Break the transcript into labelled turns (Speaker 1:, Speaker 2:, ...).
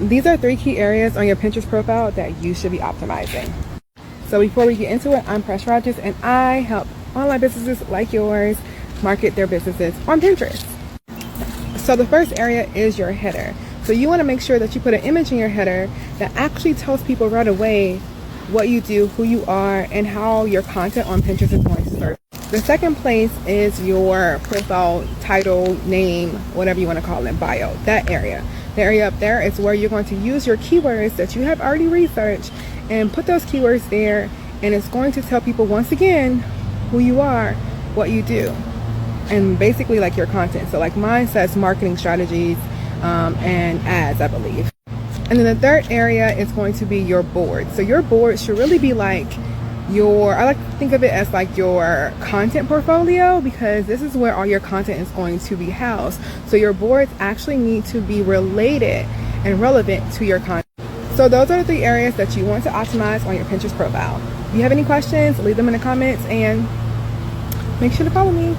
Speaker 1: these are 3 key areas on your Pinterest profile that you should be optimizing. So before we get into it, I'm Press Rogers, and I help online businesses like yours market their businesses on Pinterest. So the first area is your header. So you want to make sure that you put an image in your header that actually tells people right away what you do, who you are, and how your content on Pinterest is going to serve. The second place is your profile title, name, whatever you want to call it, bio, that area. The area up there is where you're going to use your keywords that you have already researched and put those keywords there, and it's going to tell people once again who you are, what you do, and basically like your content. So like mine says marketing strategies and ads, I believe. And then the third area is going to be your board. So your board should really be like I like to think of it as like your content portfolio, because this is where all your content is going to be housed. So your boards actually need to be related and relevant to your content. So those are the 3 areas that you want to optimize on your Pinterest profile. If you have any questions, leave them in the comments and make sure to follow me.